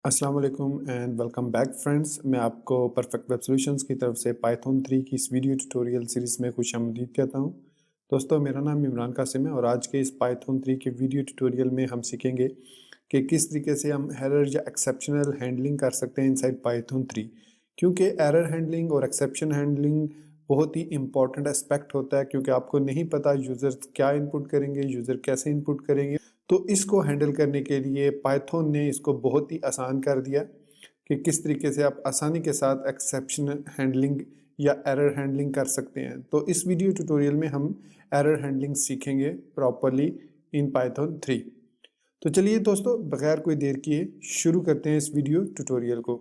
अस्सलाम वालेकुम and welcome back friends. मैं आपको परफेक्ट वेब सॉल्यूशंस की तरफ से पाइथन 3 की इस वीडियो ट्यूटोरियल सीरीज़ में खुशामदीद कहता हूं। दोस्तों, मेरा नाम इमरान कासिम है और आज के इस पाइथन 3 के वीडियो ट्यूटोरियल में हम सीखेंगे कि किस तरीके से हम एरर या एक्सेप्शनल हैंडलिंग कर सकते हैं इनसाइड पाइथन 3। क्योंकि एरर हैंडलिंग और एक्सेप्शन हैंडलिंग बहुत ही इंपॉर्टेंट एस्पेक्ट होता है, क्योंकि आपको नहीं पता यूज़र क्या इनपुट करेंगे, यूज़र कैसे इनपुट करेंगे। तो इसको हैंडल करने के लिए पाइथन ने इसको बहुत ही आसान कर दिया कि किस तरीके से आप आसानी के साथ एक्सेप्शन हैंडलिंग या एरर हैंडलिंग कर सकते हैं। तो इस वीडियो ट्यूटोरियल में हम एरर हैंडलिंग सीखेंगे प्रॉपरली इन पाइथन 3। तो चलिए दोस्तों, बगैर कोई देर किए शुरू करते हैं इस वीडियो ट्यूटोरियल को।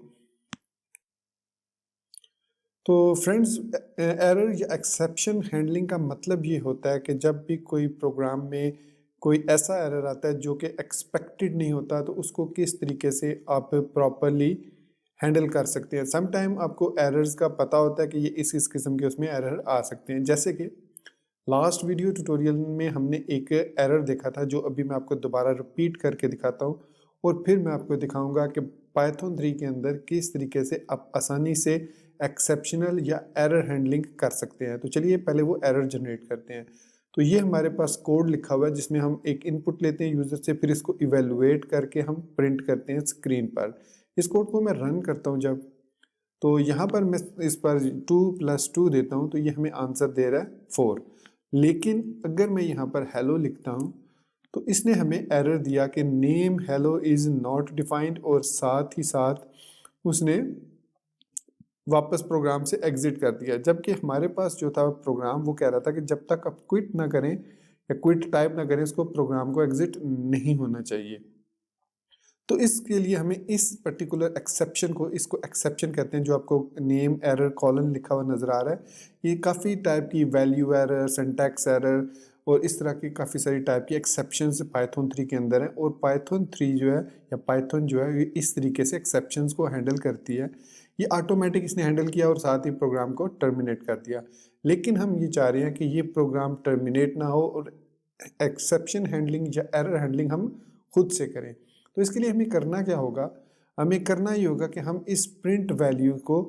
तो फ्रेंड्स, एरर या एक्सेप्शन हैंडलिंग का मतलब ये होता है कि जब भी कोई प्रोग्राम में कोई ऐसा एरर आता है जो कि एक्सपेक्टेड नहीं होता, तो उसको किस तरीके से आप प्रॉपरली हैंडल कर सकते हैं। सम टाइम आपको एरर्स का पता होता है कि ये इस किस्म के उसमें एरर आ सकते हैं। जैसे कि लास्ट वीडियो ट्यूटोरियल में हमने एक एरर देखा था जो अभी मैं आपको दोबारा रिपीट करके दिखाता हूँ, और फिर मैं आपको दिखाऊंगा कि पाइथन 3 के अंदर किस तरीके से आप आसानी से एक्सेप्शनल या एरर हैंडलिंग कर सकते हैं। तो चलिए पहले वो एरर जनरेट करते हैं। तो ये हमारे पास कोड लिखा हुआ है जिसमें हम एक इनपुट लेते हैं यूज़र से, फिर इसको इवेलुएट करके हम प्रिंट करते हैं स्क्रीन पर। इस कोड को मैं रन करता हूँ जब, तो यहाँ पर मैं इस पर 2+2 देता हूँ तो ये हमें आंसर दे रहा है 4। लेकिन अगर मैं यहाँ पर हेलो लिखता हूँ तो इसने हमें एरर दिया कि name hello is not defined, और साथ ही साथ उसने वापस प्रोग्राम से एग्जिट कर दिया। जबकि हमारे पास जो था प्रोग्राम वो कह रहा था कि जब तक आप क्विट ना करें या क्विट टाइप ना करें, उसको प्रोग्राम को एग्जिट नहीं होना चाहिए। तो इसके लिए हमें इस पर्टिकुलर एक्सेप्शन को, इसको एक्सेप्शन कहते हैं, जो आपको नेम एरर कॉलन लिखा हुआ नज़र आ रहा है। ये काफ़ी टाइप की वैल्यू एरर, सिंटैक्स एरर और इस तरह की काफ़ी सारी टाइप की एक्सेप्शंस पाइथन 3 के अंदर है। और पाइथन 3 जो है या पाइथन जो है, ये इस तरीके से एक्सेप्शंस को हैंडल करती है। ये ऑटोमेटिक इसने हैंडल किया और साथ ही प्रोग्राम को टर्मिनेट कर दिया। लेकिन हम ये चाह रहे हैं कि ये प्रोग्राम टर्मिनेट ना हो और एक्सेप्शन हैंडलिंग या एरर हैंडलिंग हम खुद से करें। तो इसके लिए हमें करना क्या होगा? हमें करना ये होगा कि हम इस प्रिंट वैल्यू को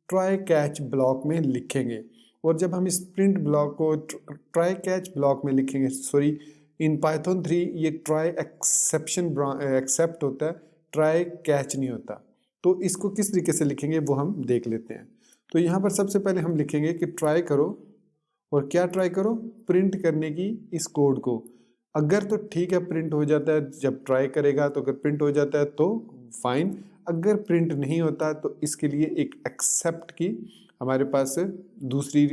ट्राई कैच ब्लॉक में लिखेंगे। और जब हम इस प्रिंट ब्लॉक को ट्राई कैच ब्लॉक में लिखेंगे, सॉरी, इन पाइथन 3 ये ट्राई एक्सेप्शन एक्सेप्ट होता है, ट्राई कैच नहीं होता। तो इसको किस तरीके से लिखेंगे वो हम देख लेते हैं। तो यहाँ पर सबसे पहले हम लिखेंगे कि ट्राई करो, और क्या ट्राई करो? प्रिंट करने की इस कोड को। अगर तो ठीक है, प्रिंट हो जाता है जब ट्राई करेगा, तो अगर प्रिंट हो जाता है तो फाइन। अगर प्रिंट नहीं होता तो इसके लिए एक एक्सेप्ट की हमारे पास दूसरी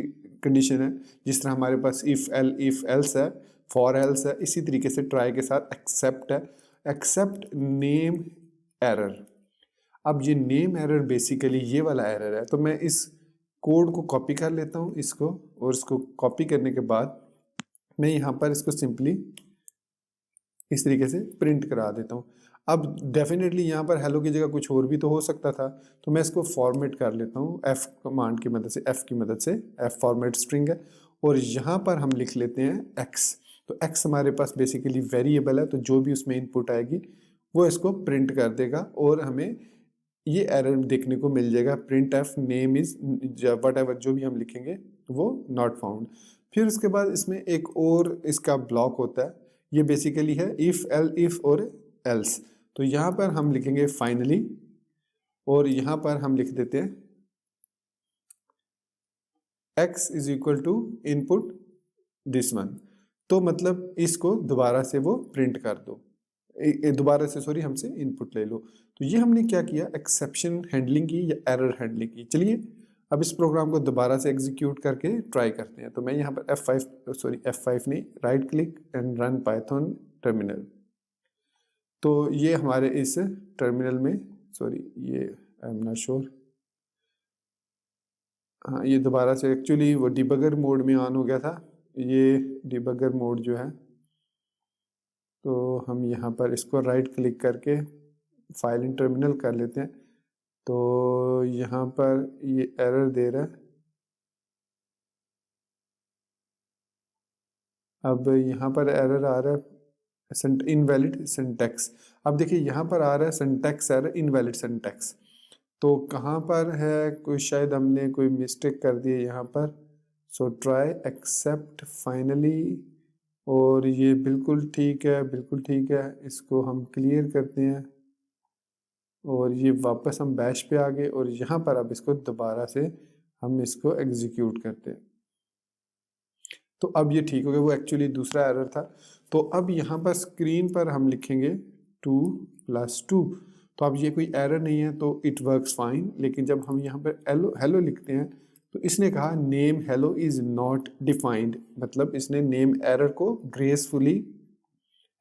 कंडीशन है। जिस तरह हमारे पास इफ एल्स है, फॉर एल्स है, इसी तरीके से ट्राई के साथ एक्सेप्ट है। Except name error. अब ये नेम एरर बेसिकली ये वाला एरर है। तो मैं इस कोड को कॉपी कर लेता हूँ इसको, और इसको कॉपी करने के बाद मैं यहाँ पर इसको सिंपली इस तरीके से प्रिंट करा देता हूँ। अब डेफिनेटली यहाँ पर हेलो की जगह कुछ और भी तो हो सकता था, तो मैं इसको फॉर्मेट कर लेता हूँ एफ कमांड की मदद से, एफ की मदद से। एफ फॉर्मेट स्ट्रिंग है, और यहाँ पर हम लिख लेते हैं एक्स। तो एक्स हमारे पास बेसिकली वेरिएबल है, तो जो भी उसमें इनपुट आएगी वो इसको प्रिंट कर देगा, और हमें ये एरर देखने को मिल जाएगा, print F name is what ever, जो भी हम लिखेंगे वो नॉट फाउंड। फिर उसके बाद इसमें एक और इसका ब्लॉक होता है, ये बेसिकली है इफ एल इफ और एल्स। तो यहाँ पर हम लिखेंगे फाइनली, और यहाँ पर हम लिख देते हैं x is equal to input this one. तो मतलब इसको दोबारा से वो प्रिंट कर दो, दोबारा से, सॉरी, हमसे इनपुट ले लो। तो ये हमने क्या किया? एक्सेप्शन हैंडलिंग की या एरर हैंडलिंग की। चलिए अब इस प्रोग्राम को दोबारा से एग्जीक्यूट करके ट्राई करते हैं। तो मैं यहाँ पर F5 नहीं, right click and run Python terminal. तो ये हमारे इस टर्मिनल में, सॉरी, ये आई एम नॉट श्योर, हाँ, ये दोबारा से एक्चुअली वो डिबगर मोड में ऑन हो गया था। ये डिबगर मोड जो है, तो हम यहाँ पर इसको राइट क्लिक करके फाइल इन टर्मिनल कर लेते हैं। तो यहाँ पर ये एरर दे रहा है। अब यहाँ पर एरर आ रहा है इनवैलिड सिंटैक्स। अब देखिए यहाँ पर आ रहा है सिंटैक्स एरर, इनवैलिड सिंटैक्स। तो कहाँ पर है, कोई शायद हमने कोई मिस्टेक कर दी है यहाँ पर। सो ट्राई एक्सेप्ट फाइनली, और ये बिल्कुल ठीक है, बिल्कुल ठीक है। इसको हम क्लियर करते हैं और ये वापस हम बैश पे आ गए, और यहाँ पर अब इसको दोबारा से हम इसको एग्जीक्यूट करते हैं। तो अब ये ठीक हो गया, वो एक्चुअली दूसरा एरर था। तो अब यहाँ पर स्क्रीन पर हम लिखेंगे 2+2। तो अब ये कोई एरर नहीं है, तो इट वर्क्स फाइन। लेकिन जब हम यहाँ पर हेलो हेलो लिखते हैं तो इसने कहा name hello is not defined, मतलब इसने नेम एरर को ग्रेसफुली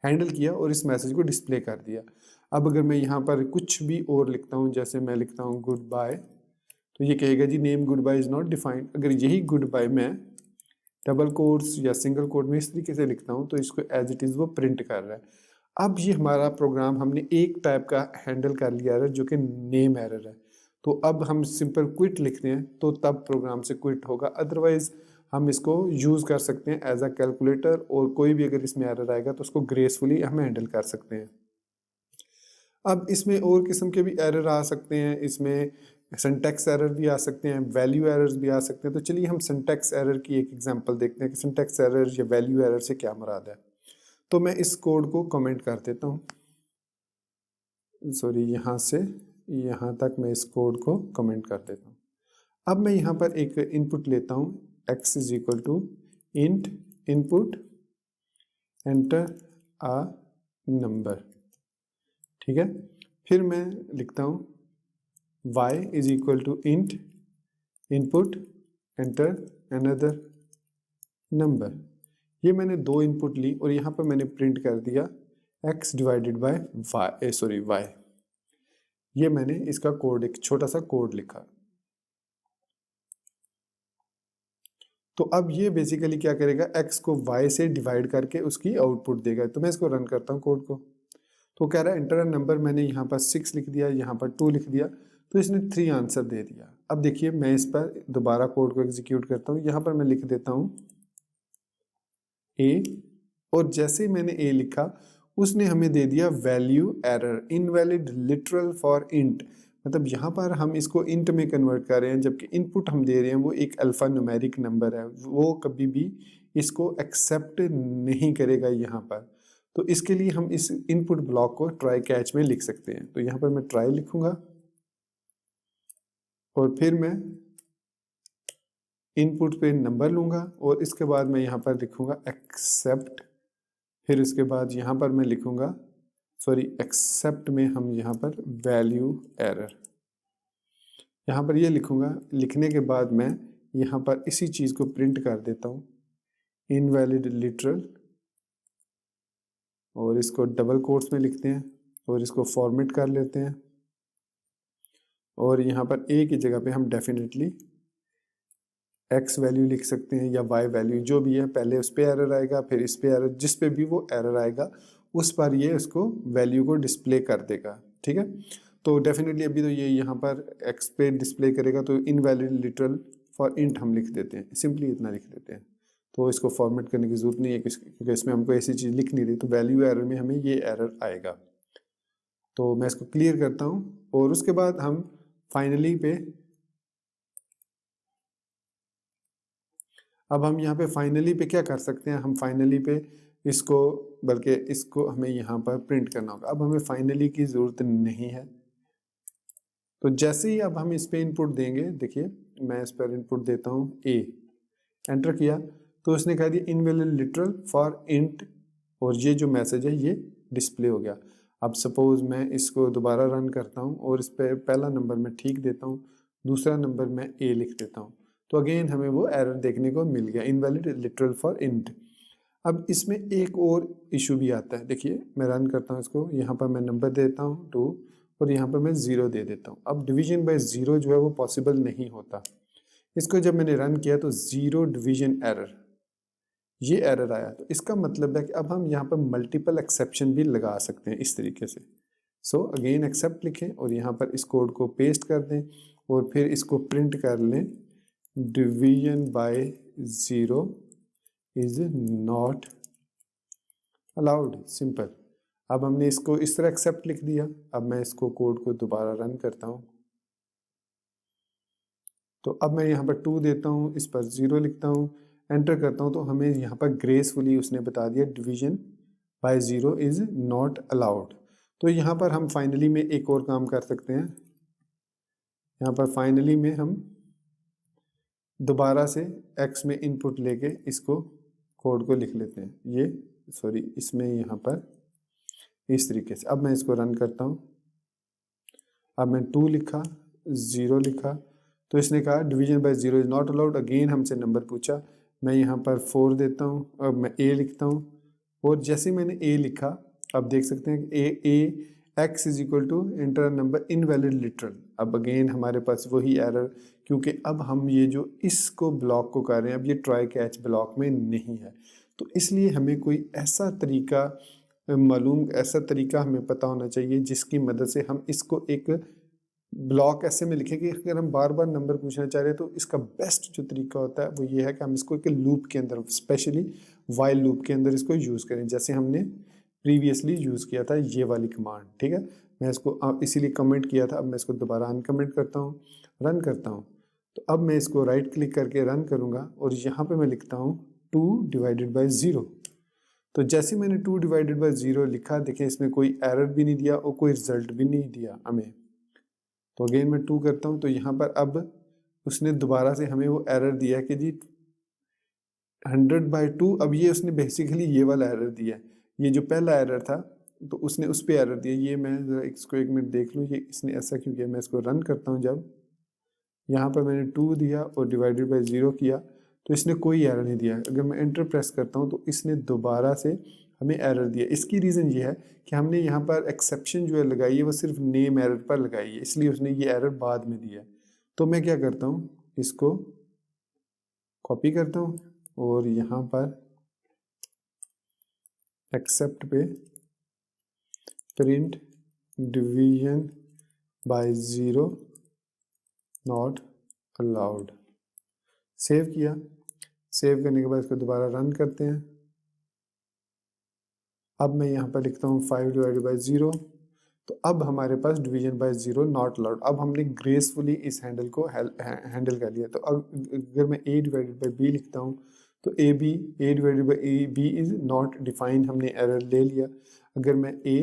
हैंडल किया और इस मैसेज को डिस्प्ले कर दिया। अब अगर मैं यहाँ पर कुछ भी और लिखता हूँ, जैसे मैं लिखता हूँ गुड बाय, तो ये कहेगा जी name good bye is not defined. अगर यही गुड बाय मैं डबल कोट्स या सिंगल कोट में इस तरीके से लिखता हूँ तो इसको एज इट इज़ वो प्रिंट कर रहा है। अब ये हमारा प्रोग्राम हमने एक टाइप का हैंडल कर लिया है जो कि नेम एरर है। तो अब हम सिंपल क्विट लिखते हैं तो तब प्रोग्राम से क्विट होगा, अदरवाइज हम इसको यूज़ कर सकते हैं एज अ कैलकुलेटर, और कोई भी अगर इसमें एरर आएगा तो उसको ग्रेसफुली हम हैंडल कर सकते हैं। अब इसमें और किस्म के भी एरर आ सकते हैं, इसमें सिंटैक्स एरर भी आ सकते हैं, वैल्यू एरर्स भी आ सकते हैं। तो चलिए हम सिंटैक्स एरर की एक एग्जांपल देखते हैं कि सिंटैक्स एरर या वैल्यू एरर से क्या मुराद है। तो मैं इस कोड को कमेंट कर देता हूँ, सॉरी यहाँ से यहाँ तक मैं इस कोड को कमेंट कर देता हूँ। अब मैं यहाँ पर एक इनपुट लेता हूँ, x is equal to int input enter a number, ठीक है। फिर मैं लिखता हूँ y is equal to int input enter another number. ये मैंने दो इनपुट ली और यहाँ पर मैंने प्रिंट कर दिया x डिवाइडेड बाय y। ये मैंने इसका कोड, एक छोटा सा कोड लिखा। तो अब ये बेसिकली क्या करेगा, x को y से डिवाइड करके उसकी आउटपुट देगा। तो मैं इसको रन करता हूँ कोड को, तो कह रहा है एंटर नंबर। मैंने यहाँ पर 6 लिख दिया, यहाँ पर 2 लिख दिया, तो इसने 3 आंसर दे दिया। अब देखिए मैं इस पर दोबारा कोड को एग्जीक्यूट करता हूँ। यहाँ पर मैं लिख देता हूँ a, और जैसे ही मैंने a लिखा उसने हमें दे दिया value error, invalid literal for int. मतलब यहाँ पर हम इसको इंट में कन्वर्ट कर रहे हैं, जबकि इनपुट हम दे रहे हैं वो एक अल्फा न्यूमेरिक नंबर है, वो कभी भी इसको एक्सेप्ट नहीं करेगा यहाँ पर। तो इसके लिए हम इस इनपुट ब्लॉक को ट्राई कैच में लिख सकते हैं। तो यहाँ पर मैं ट्राई लिखूंगा और फिर मैं इनपुट पे नंबर लूंगा और इसके बाद मैं यहाँ पर लिखूंगा एक्सेप्ट। फिर उसके बाद यहाँ पर मैं लिखूंगा, सॉरी एक्सेप्ट में हम यहाँ पर वैल्यू एरर, यहाँ पर ये लिखूंगा। लिखने के बाद मैं यहाँ पर इसी चीज़ को प्रिंट कर देता हूँ, इनवैलिड लिटरल, और इसको डबल कोट्स में लिखते हैं और इसको फॉर्मेट कर लेते हैं। और यहाँ पर ए की जगह पे हम डेफिनेटली एक्स वैल्यू लिख सकते हैं या वाई वैल्यू, जो भी है। पहले उस पर एरर आएगा, फिर इस पे एरर, जिस पे भी वो एरर आएगा उस पर ये उसको वैल्यू को डिस्प्ले कर देगा, ठीक है। तो डेफिनेटली अभी तो ये यहाँ पर एक्स पे डिस्प्ले करेगा, तो इनवैलिड लिटरल फॉर इंट हम लिख देते हैं, सिंपली इतना लिख देते हैं। तो इसको फॉर्मेट करने की जरूरत नहीं है क्योंकि इसमें हमको ऐसी चीज़ लिख नहीं रही, तो वैल्यू एरर में हमें ये एरर आएगा। तो मैं इसको क्लियर करता हूँ और उसके बाद हम फाइनली पे, अब हम यहाँ पे फाइनली पे क्या कर सकते हैं, हम फाइनली पे इसको, बल्कि इसको हमें यहाँ पर प्रिंट करना होगा। अब हमें फाइनली की ज़रूरत नहीं है। तो जैसे ही अब हम इस पे इनपुट देंगे, देखिए मैं इस पर इनपुट देता हूँ ए, एंटर किया तो उसने कह दिया इनवैलिड लिटरल फॉर इंट, और ये जो मैसेज है ये डिस्प्ले हो गया। अब सपोज मैं इसको दोबारा रन करता हूँ और इस पर पहला नंबर मैं ठीक देता हूँ, दूसरा नंबर मैं ए लिख देता हूँ, तो अगेन हमें वो एरर देखने को मिल गया, इनवैलिड लिटरल फॉर इंट। अब इसमें एक और इशू भी आता है, देखिए मैं रन करता हूँ इसको, यहाँ पर मैं नंबर देता हूँ 2 और यहाँ पर मैं 0 दे देता हूँ। अब डिवीजन बाय 0 जो है वो पॉसिबल नहीं होता। इसको जब मैंने रन किया तो 0 डिवीजन एरर, ये एरर आया। तो इसका मतलब है कि अब हम यहाँ पर मल्टीपल एक्सेप्शन भी लगा सकते हैं इस तरीके से। सो अगेन एक्सेप्ट लिखें और यहाँ पर इस कोड को पेस्ट कर दें और फिर इसको प्रिंट कर लें, division bye 0 is not allowed, simple. अब हमने इसको इस तरह एक्सेप्ट लिख दिया। अब मैं इसको कोड को दोबारा रन करता हूँ, तो अब मैं यहाँ पर 2 देता हूँ, इस पर 0 लिखता हूँ, एंटर करता हूँ, तो हमें यहाँ पर ग्रेसफुली उसने बता दिया division bye 0 is not allowed. तो यहाँ पर हम फाइनली में एक और काम कर सकते हैं। यहाँ पर फाइनली में हम दोबारा से x में इनपुट लेके इसको कोड को लिख लेते हैं। ये सॉरी, इसमें यहाँ पर इस तरीके से। अब मैं इसको रन करता हूँ। अब मैं 2 लिखा, 0 लिखा, तो इसने कहा division bye 0 is not allowed. Again हमसे नंबर पूछा, मैं यहाँ पर 4 देता हूँ। अब मैं a लिखता हूँ, और जैसे मैंने a लिखा, अब देख सकते हैं कि a x is equal to inter number invalid literal. अब अगेन हमारे पास वही एरर, क्योंकि अब हम ये जो इसको ब्लॉक को कर रहे हैं, अब ये ट्राई कैच ब्लॉक में नहीं है। तो इसलिए हमें कोई ऐसा तरीका ऐसा तरीका हमें पता होना चाहिए जिसकी मदद से हम इसको एक ब्लॉक ऐसे में लिखें कि अगर हम बार बार नंबर पूछना चाह रहे हैं, तो इसका बेस्ट जो तरीका होता है वो ये है कि हम इसको एक लूप के अंदर, स्पेशली वाइल लूप के अंदर इसको यूज़ करें, जैसे हमने प्रीवियसली यूज़ किया था ये वाली कमांड। ठीक है, मैं इसको इसीलिए कमेंट किया था। अब मैं इसको दोबारा अनकमेंट करता हूँ, रन करता हूँ। तो अब मैं इसको राइट क्लिक करके रन करूँगा, और यहाँ पर मैं लिखता हूँ 2 डिवाइडेड बाई 0। तो जैसे मैंने 2 डिवाइडेड बाई 0 लिखा, देखें इसमें कोई एरर भी नहीं दिया और कोई रिजल्ट भी नहीं दिया हमें। तो अगेन मैं 2 करता हूँ, तो यहाँ पर अब उसने दोबारा से हमें वो एरर दिया कि जी 100/2। अब ये उसने बेसिकली ये वाला एरर दिया है, ये जो पहला एरर था तो उसने उस पर एरर दिया। ये मैं ज़रा इसको एक मिनट देख लूँ, ये इसने ऐसा क्यों किया। मैं इसको रन करता हूँ, जब यहाँ पर मैंने 2 दिया और डिवाइडेड बाई 0 किया, तो इसने कोई एरर नहीं दिया। अगर मैं एंटर प्रेस करता हूँ, तो इसने दोबारा से हमें एरर दिया। इसकी रीज़न ये है कि हमने यहाँ पर एक्सेप्शन जो है लगाई है वो सिर्फ नेम एरर पर लगाई है, इसलिए उसने ये एरर बाद में दिया है। तो मैं क्या करता हूँ, इसको कॉपी करता हूँ और यहाँ पर एक्सेप्ट पे print division bye 0 not allowed, save किया। सेव करने के बाद इसको दोबारा रन करते हैं। अब मैं यहाँ पर लिखता हूँ 5 डिवाइडेड बाई 0। तो अब हमारे पास डिवीजन बाय 0 नॉट अलाउड। अब हमने ग्रेसफुली इस हैंडल को हैंडल कर लिया। तो अगर मैं a डिवाइडेड बाई b लिखता हूँ, तो a divided by b is not defined, हमने एरर ले लिया। अगर मैं a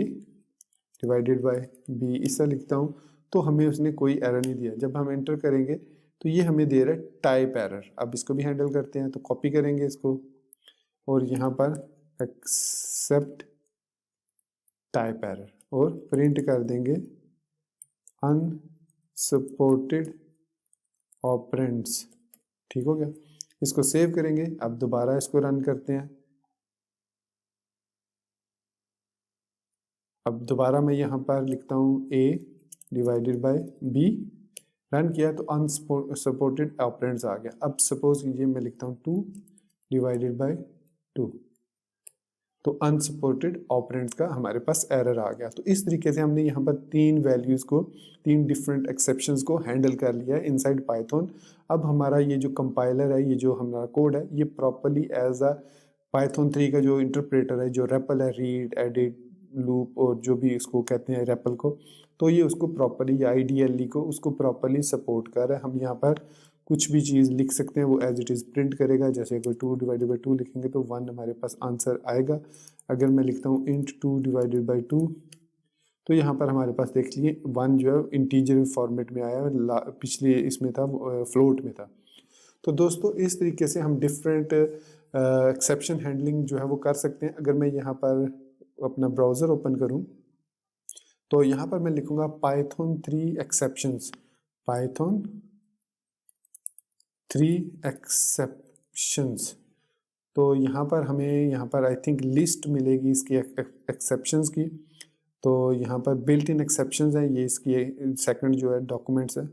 डिवाइडेड बाई b ऐसा लिखता हूँ, तो हमें उसने कोई एरर नहीं दिया। जब हम एंटर करेंगे तो ये हमें दे रहा है टाइप एरर। अब इसको भी हैंडल करते हैं, तो कॉपी करेंगे इसको और यहाँ पर एक्सेप्ट टाइप एरर और प्रिंट कर देंगे अनसपोर्टेड ऑपरेंड्स। ठीक हो गया, इसको सेव करेंगे। अब दोबारा इसको रन करते हैं। अब दोबारा मैं यहाँ पर लिखता हूँ a divided by b, run किया तो अनसपोर्टेड ऑपरेंड्स आ गया। अब सपोज कीजिए मैं लिखता हूँ 2 डिवाइडेड बाय 2, तो अनसपोर्टेड ऑपरेंड्स का हमारे पास एरर आ गया। तो इस तरीके से हमने यहाँ पर 3 वैल्यूज़ को, 3 डिफरेंट एक्सेप्शंस को हैंडल कर लिया है इनसाइड पाइथन। अब हमारा ये जो कंपाइलर है, ये जो हमारा कोड है, ये प्रॉपरली एज अ पाइथन 3 का जो इंटरप्रेटर है, जो रेपल है, रीड, एडिट, लूप और जो भी इसको कहते हैं रेपल को, तो ये उसको प्रॉपरली, या IDLE को उसको प्रॉपरली सपोर्ट कर रहा है। हम यहाँ पर कुछ भी चीज़ लिख सकते हैं, वो एज इट इज़ प्रिंट करेगा। जैसे कोई 2 डिवाइडेड बाई 2 लिखेंगे तो 1 हमारे पास आंसर आएगा। अगर मैं लिखता हूँ इंट 2 डिवाइडेड बाई 2, तो यहाँ पर हमारे पास देख लिए 1 जो है इंटीजर फॉर्मेट में आया, पिछले इसमें था फ्लोट में था। तो दोस्तों इस तरीके से हम डिफरेंट एक्सेप्शन हैंडलिंग जो है वो कर सकते हैं। अगर मैं यहाँ पर अपना ब्राउज़र ओपन करूँ, तो यहाँ पर मैं लिखूँगा पाइथन 3 एक्सेप्शंस, पाइथन 3 एक्सेप्शंस। तो यहाँ पर हमें यहाँ पर आई थिंक लिस्ट मिलेगी इसकी एक्सेप्शंस की। तो यहाँ पर बिल्ट इन एक्सेप्शंस है, ये इसकी सेकंड जो है डॉक्यूमेंट्स है।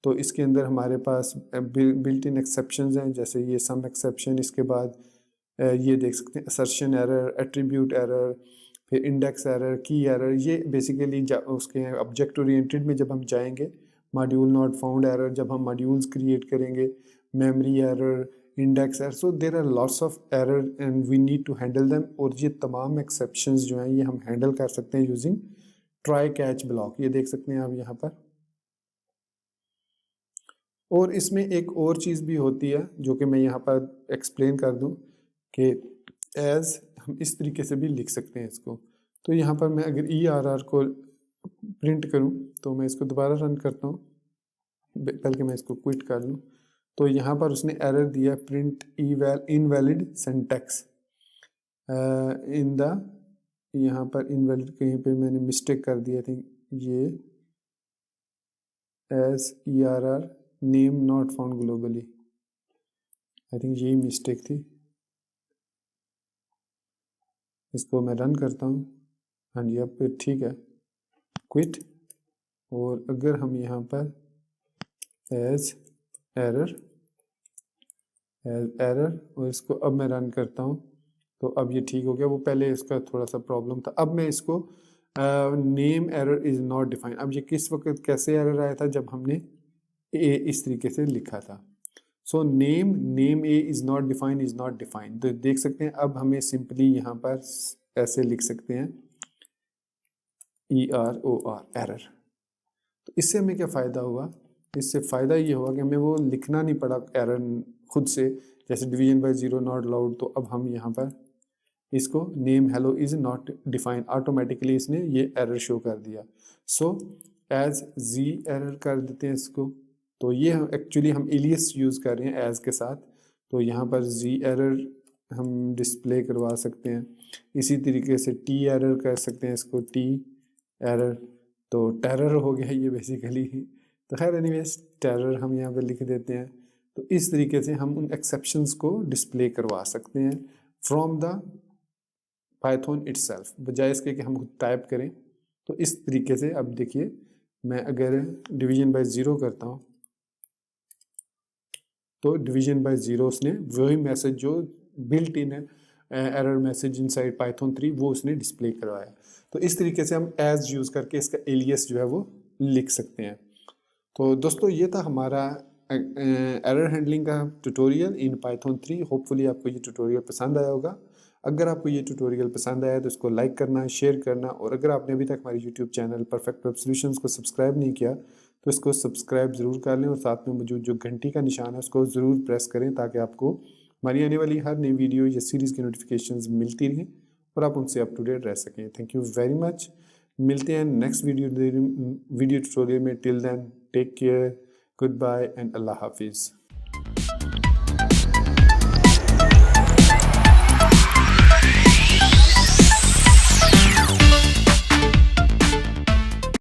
तो इसके अंदर हमारे पास बिल्ट इन एक्सेप्शंस हैं, जैसे ये सम एक्सेप्शन, इसके बाद ये देख सकते हैं असर्शन एरर, एट्रीब्यूट एरर, फिर इंडेक्स एरर, की एरर। ये बेसिकली उसके ऑब्जेक्ट ओरिएंटेड में जब हम जाएंगे, मॉड्यूल नॉट फाउंड एरर, जब हम मॉड्यूल्स क्रिएट करेंगे, memory error, index error, so there are lots of error and we need to handle them. और ये तमाम एक्सेप्शंस जो हैं ये हम हैंडल कर सकते हैं यूजिंग ट्राई कैच ब्लॉक। ये देख सकते हैं आप यहाँ पर। और इसमें एक और चीज़ भी होती है जो कि मैं यहाँ पर एक्सप्लेन कर दूँ कि एज हम इस तरीके से भी लिख सकते हैं इसको। तो यहाँ पर मैं अगर ERR को प्रिंट करूँ तो मैं इसको दोबारा रन करता हूँ, बल्कि मैं इसको क्विट कर लूँ। तो यहाँ पर उसने एरर दिया print invalid syntax in the, यहाँ पर इनवैलिड कहीं पे मैंने मिस्टेक कर दिया थी, ये as ERR name not found globally, I think यही मिस्टेक थी। इसको मैं रन करता हूँ, हाँ जी अब फिर ठीक है, क्विट। और अगर हम यहाँ पर एज एरर और इसको अब मैं रन करता हूँ तो अब ये ठीक हो गया। वो पहले इसका थोड़ा सा प्रॉब्लम था। अब मैं इसको name error is not define, अब ये किस वक्त कैसे एरर आया था, जब हमने ए इस तरीके से लिखा था। So name A is not defined, तो देख सकते हैं अब हमें सिंपली यहाँ पर ऐसे लिख सकते हैं EROR एरर। तो इससे हमें क्या फ़ायदा हुआ, इससे फ़ायदा ये हुआ कि हमें वो लिखना नहीं पड़ा एरर खुद से, जैसे division by zero not allowed. तो अब हम यहाँ पर इसको name hello is not defined, automatically इसने ये एरर शो कर दिया। सो एज जी एरर कर देते हैं इसको। तो ये एक्चुअली हम एलियस यूज़ कर रहे हैं एज के साथ। तो यहाँ पर जी एरर हम डिस्प्ले करवा सकते हैं। इसी तरीके से टी एरर कर सकते हैं इसको, टी एरर तो टेरर हो गया ये बेसिकली। तो खैर एनीवेज टेरर हम यहाँ पे लिख देते हैं। तो इस तरीके से हम उन एक्सेप्शंस को डिस्प्ले करवा सकते हैं फ्रॉम द पाइथन इटसेल्फ, बजाय इसके कि हम खुद टाइप करें। तो इस तरीके से अब देखिए मैं अगर डिवीजन बाय ज़ीरो करता हूँ तो डिवीजन बाय ज़ीरो उसने वही मैसेज जो बिल्ट इन है एरर मैसेज इनसाइड पाइथन 3 वो उसने डिस्प्ले करवाया। तो इस तरीके से हम एज यूज़ करके इसका एलियस जो है वो लिख सकते हैं। तो दोस्तों ये था हमारा एरर हैंडलिंग का ट्यूटोरियल इन पाइथन 3। होपफुली आपको ये ट्यूटोरियल पसंद आया होगा। अगर आपको ये ट्यूटोरियल पसंद आया तो इसको लाइक करना, शेयर करना, और अगर आपने अभी तक हमारे YouTube channel perfect web solutions को सब्सक्राइब नहीं किया तो इसको सब्सक्राइब ज़रूर कर लें, और साथ में मौजूद जो घंटी का निशान है उसको ज़रूर प्रेस करें ताकि आपको हमारी आने वाली हर नई वीडियो या सीरीज़ की नोटिफिकेशंस मिलती रहें और आप उनसे अप टू डेट रह सकें। Thank you very much. मिलते हैं नेक्स्ट वीडियो ट्यूटोरियल में। Till then take care, good bye and अल्लाह हाफिज़।